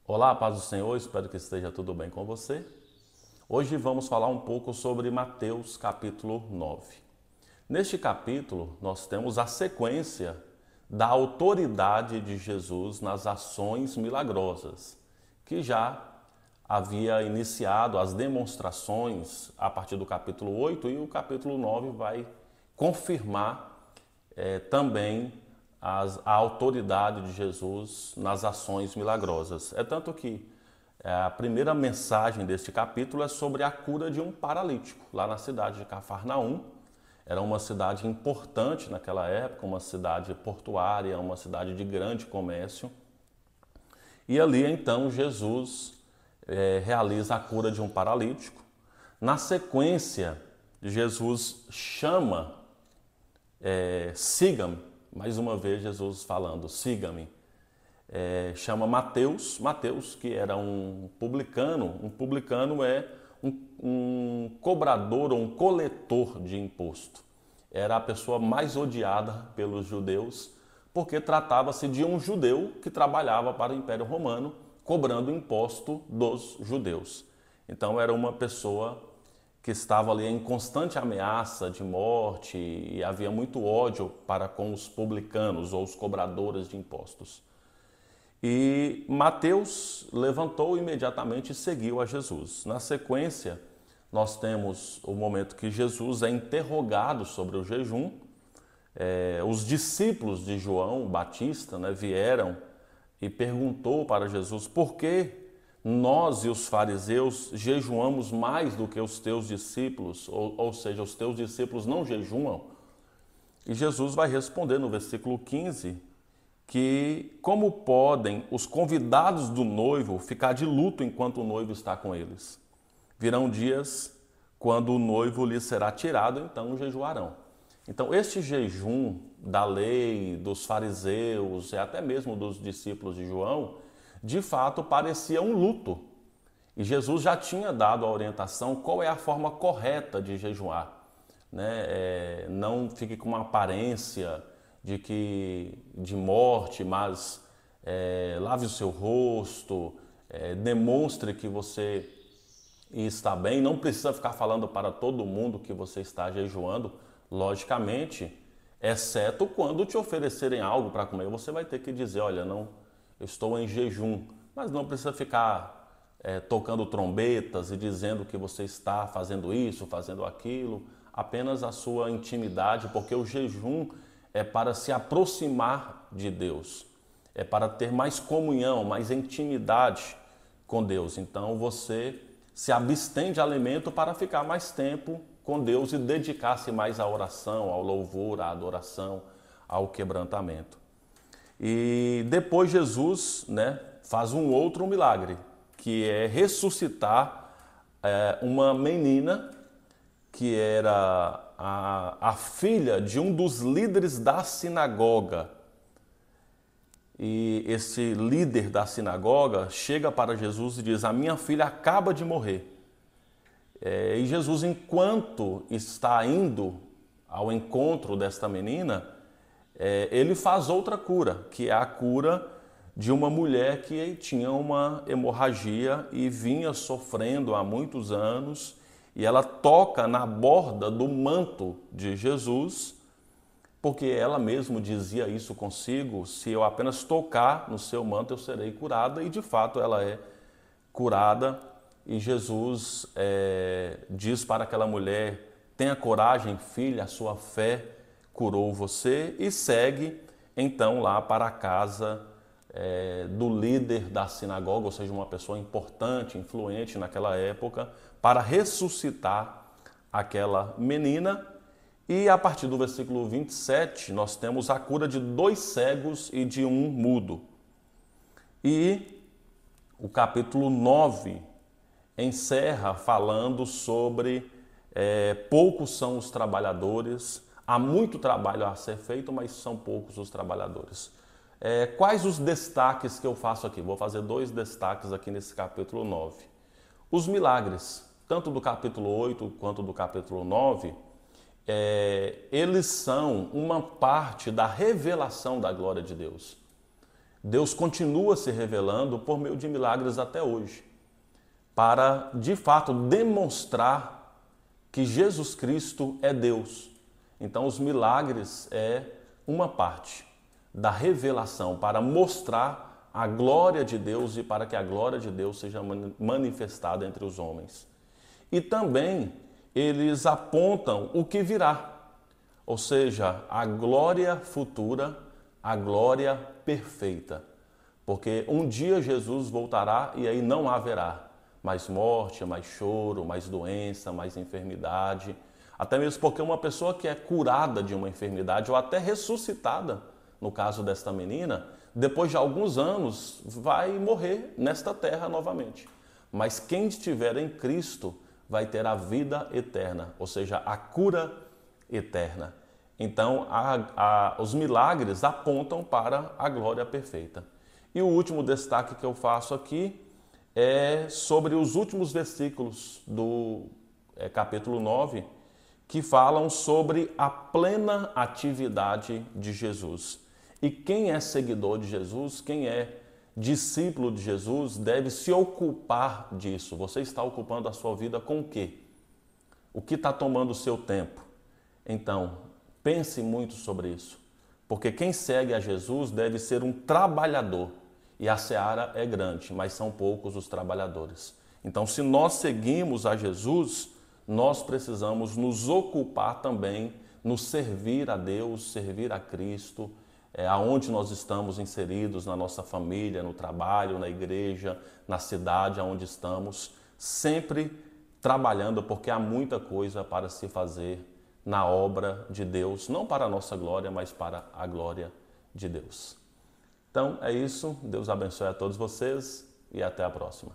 Olá, paz do Senhor, espero que esteja tudo bem com você. Hoje vamos falar um pouco sobre Mateus capítulo 9. Neste capítulo, nós temos a sequência da autoridade de Jesus nas ações milagrosas, que já havia iniciado as demonstrações a partir do capítulo 8 e o capítulo 9 vai confirmar também a autoridade de Jesus nas ações milagrosas. É tanto que a primeira mensagem deste capítulo é sobre a cura de um paralítico, lá na cidade de Cafarnaum. Era uma cidade importante naquela época, uma cidade portuária, uma cidade de grande comércio. E ali então Jesus realiza a cura de um paralítico. Na sequência, Jesus chama, siga-me, mais uma vez Jesus falando, siga-me. Chama Mateus, que era um publicano é um cobrador ou um coletor de imposto. Era a pessoa mais odiada pelos judeus, porque tratava-se de um judeu que trabalhava para o Império Romano, cobrando imposto dos judeus. Então era uma pessoa que estava ali em constante ameaça de morte e havia muito ódio para com os publicanos ou os cobradores de impostos. E Mateus levantou imediatamente e seguiu a Jesus. Na sequência, nós temos o momento que Jesus é interrogado sobre o jejum. Os discípulos de João Batista vieram e perguntou para Jesus por que nós e os fariseus jejuamos mais do que os teus discípulos, ou seja, os teus discípulos não jejuam. E Jesus vai responder no versículo 15 que como podem os convidados do noivo ficar de luto enquanto o noivo está com eles? Virão dias quando o noivo lhes será tirado, então jejuarão. Então este jejum da lei, dos fariseus e até mesmo dos discípulos de João, de fato parecia um luto. E Jesus já tinha dado a orientação qual é a forma correta de jejuar. Não fique com uma aparência de morte, mas lave o seu rosto, demonstre que você está bem. Não precisa ficar falando para todo mundo que você está jejuando, logicamente, exceto quando te oferecerem algo para comer. Você vai ter que dizer, olha, não, eu estou em jejum, mas não precisa ficar tocando trombetas e dizendo que você está fazendo isso, fazendo aquilo, apenas a sua intimidade, porque o jejum é para se aproximar de Deus, é para ter mais comunhão, mais intimidade com Deus. Então você se abstém de alimento para ficar mais tempo com Deus e dedicar-se mais à oração, ao louvor, à adoração, ao quebrantamento. E depois Jesus faz um outro milagre, que é ressuscitar uma menina que era a filha de um dos líderes da sinagoga. E esse líder da sinagoga chega para Jesus e diz, a minha filha acaba de morrer. E Jesus, enquanto está indo ao encontro desta menina, ele faz outra cura, que é a cura de uma mulher que tinha uma hemorragia e vinha sofrendo há muitos anos, e ela toca na borda do manto de Jesus, porque ela mesma dizia isso consigo, se eu apenas tocar no seu manto eu serei curada, e de fato ela é curada, e Jesus diz para aquela mulher, tenha coragem, filha, a sua fé curou você, e segue então lá para a casa do líder da sinagoga, ou seja, uma pessoa importante, influente naquela época, para ressuscitar aquela menina. E a partir do versículo 27, nós temos a cura de 2 cegos e de um mudo. E o capítulo 9 encerra falando sobre poucos são os trabalhadores, há muito trabalho a ser feito, mas são poucos os trabalhadores. Quais os destaques que eu faço aqui? Vou fazer 2 destaques aqui nesse capítulo 9. Os milagres, tanto do capítulo 8 quanto do capítulo 9, eles são uma parte da revelação da glória de Deus. Deus continua se revelando por meio de milagres até hoje, para, de fato, demonstrar que Jesus Cristo é Deus. Então, os milagres é uma parte da revelação para mostrar a glória de Deus e para que a glória de Deus seja manifestada entre os homens. E também eles apontam o que virá, ou seja, a glória futura, a glória perfeita. Porque um dia Jesus voltará e aí não haverá mais morte, mais choro, mais doença, mais enfermidade. Até mesmo porque uma pessoa que é curada de uma enfermidade ou até ressuscitada, no caso desta menina, depois de alguns anos vai morrer nesta terra novamente. Mas quem estiver em Cristo vai ter a vida eterna, ou seja, a cura eterna. Então, os milagres apontam para a glória perfeita. E o último destaque que eu faço aqui é sobre os últimos versículos do capítulo 9, que falam sobre a plena atividade de Jesus. E quem é seguidor de Jesus, quem é discípulo de Jesus, deve se ocupar disso. Você está ocupando a sua vida com o quê? O que está tomando o seu tempo? Então, pense muito sobre isso. Porque quem segue a Jesus deve ser um trabalhador. E a seara é grande, mas são poucos os trabalhadores. Então, se nós seguimos a Jesus, nós precisamos nos ocupar também no servir a Deus, servir a Cristo, aonde nós estamos inseridos, na nossa família, no trabalho, na igreja, na cidade aonde estamos, sempre trabalhando, porque há muita coisa para se fazer na obra de Deus, não para a nossa glória, mas para a glória de Deus. Então é isso, Deus abençoe a todos vocês e até a próxima.